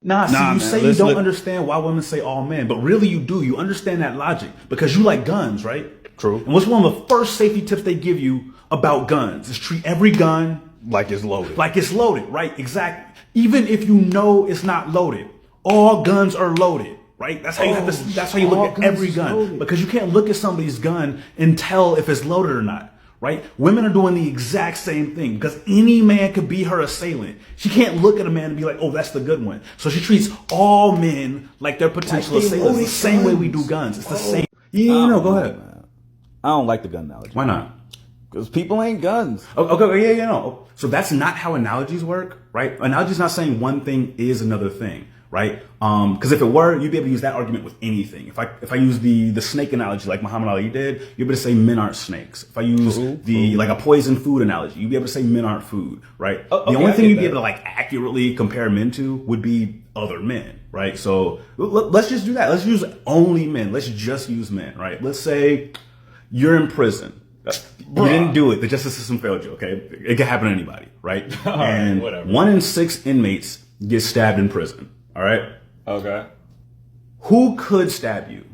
Nah, see, Nah, you man, say you don't understand why women say all men, but really you do. You understand that logic because you like guns, right? True. And what's one of the first safety tips they give you about guns is treat every gun like it's loaded. like it's loaded, right? Exactly. Even if you know it's not loaded, all guns are loaded, right? That's how you have to. That's how you look at every gun loaded. because you can't look at somebody's gun and tell if it's loaded or not. Right? Women are doing the exact same thing because any man could be her assailant. She can't look at a man and be like, oh, that's the good one. So she treats all men like they're potential assailants. The same way we do guns. It's the same. Yeah, no, go ahead. Man. I don't like the gun analogy. Why not? Because people ain't guns. Okay, no. So that's not how analogies work, right? Analogy's not saying one thing is another thing, right? Because if it were, you'd be able to use that argument with anything. If I use the snake analogy like Muhammad Ali did, you'd be able to say men aren't snakes. If I use like a poison food analogy, you'd be able to say men aren't food, right? The only thing you'd be able to like accurately compare men to would be other men, right? So let's just do that. Let's use only men. Let's just use men, right? Let's say you're in prison. You didn't do it. The justice system failed you, okay? It can happen to anybody, right? And whatever. 1 in 6 inmates get stabbed in prison, all right? Okay. Who could stab you?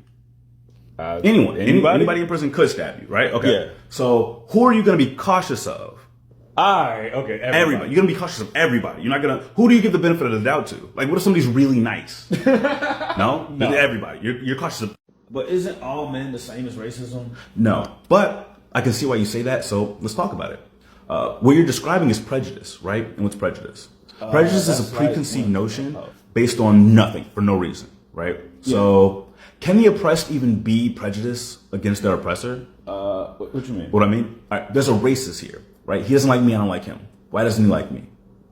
Anyone. Anybody in prison could stab you, right? Okay. Yeah. So who are you going to be cautious of? Alright, okay. Everybody. You're going to be cautious of everybody. You're not going to... Who do you give the benefit of the doubt to? Like, what if somebody's really nice? No? Everybody. You're cautious of... But isn't all men the same as racism? No. But I can see why you say that, so let's talk about it. What you're describing is prejudice, right? And what's prejudice? Prejudice is a preconceived notion based on nothing, for no reason, right? Yeah. So, can the oppressed even be prejudiced against their oppressor? What you mean? What I mean? All right, there's a racist here, right? He doesn't like me, I don't like him. Why doesn't he like me?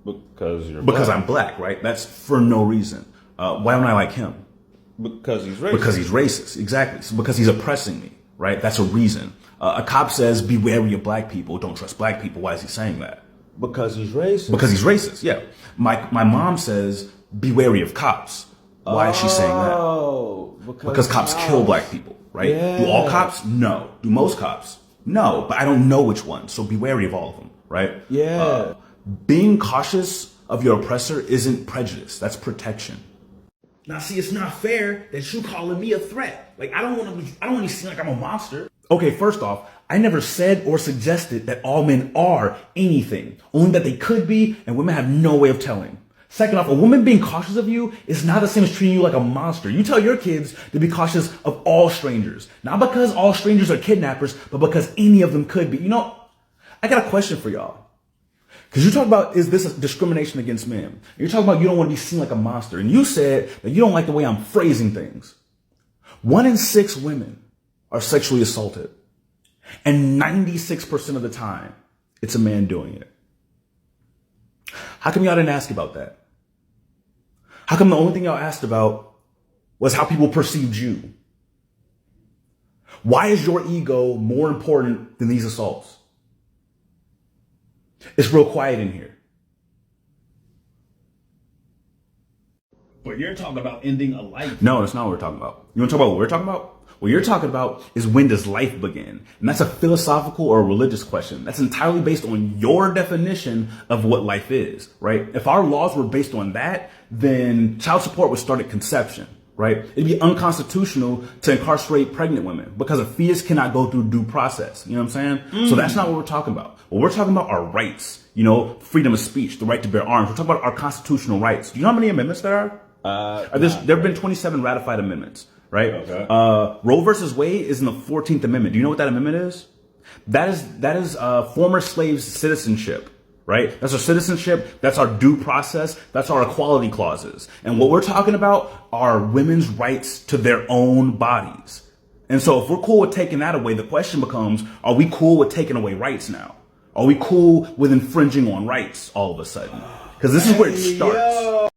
Because you're Because black. I'm black, right? That's for no reason. Why don't I like him? Because he's racist. Because he's racist, exactly. So because he's oppressing me, right? That's a reason. A cop says, be wary of black people, don't trust black people. Why is he saying that? Because he's racist. Because he's racist, yeah. My mom says, be wary of cops. Why is she saying that? Oh, because cops kill black people, right? Yeah. Do all cops? No. Do most cops? No, but I don't know which one, so be wary of all of them, right? Yeah. Being cautious of your oppressor isn't prejudice, that's protection. Now, see, it's not fair that you calling me a threat. Like, I don't want to seem like I'm a monster. Okay, first off, I never said or suggested that all men are anything, only that they could be, and women have no way of telling. Second off, a woman being cautious of you is not the same as treating you like a monster. You tell your kids to be cautious of all strangers. Not because all strangers are kidnappers, but because any of them could be. You know, I got a question for y'all. Because you talk about, is this a discrimination against men? You're talking about you don't want to be seen like a monster. And you said that you don't like the way I'm phrasing things. 1 in 6 women are sexually assaulted. And 96% of the time, it's a man doing it. How come y'all didn't ask about that? How come the only thing y'all asked about was how people perceived you? Why is your ego more important than these assaults? It's real quiet in here. But you're talking about ending a life. No, that's not what we're talking about. You want to talk about what we're talking about? What you're talking about is when does life begin? And that's a philosophical or a religious question. That's entirely based on your definition of what life is, right? If our laws were based on that, then child support would start at conception, right? It'd be unconstitutional to incarcerate pregnant women because a fetus cannot go through due process. You know what I'm saying? So that's not what we're talking about. What we're talking about are rights, you know, freedom of speech, the right to bear arms. We're talking about our constitutional rights. Do you know how many amendments there are? There have been 27 ratified amendments, right? Okay. Roe versus Wade is in the 14th Amendment. Do you know what that amendment is? That is former slaves' citizenship, right? That's our citizenship. That's our due process. That's our equality clauses. And what we're talking about are women's rights to their own bodies. And so if we're cool with taking that away, the question becomes, are we cool with taking away rights now? Are we cool with infringing on rights all of a sudden? Because this is where it starts.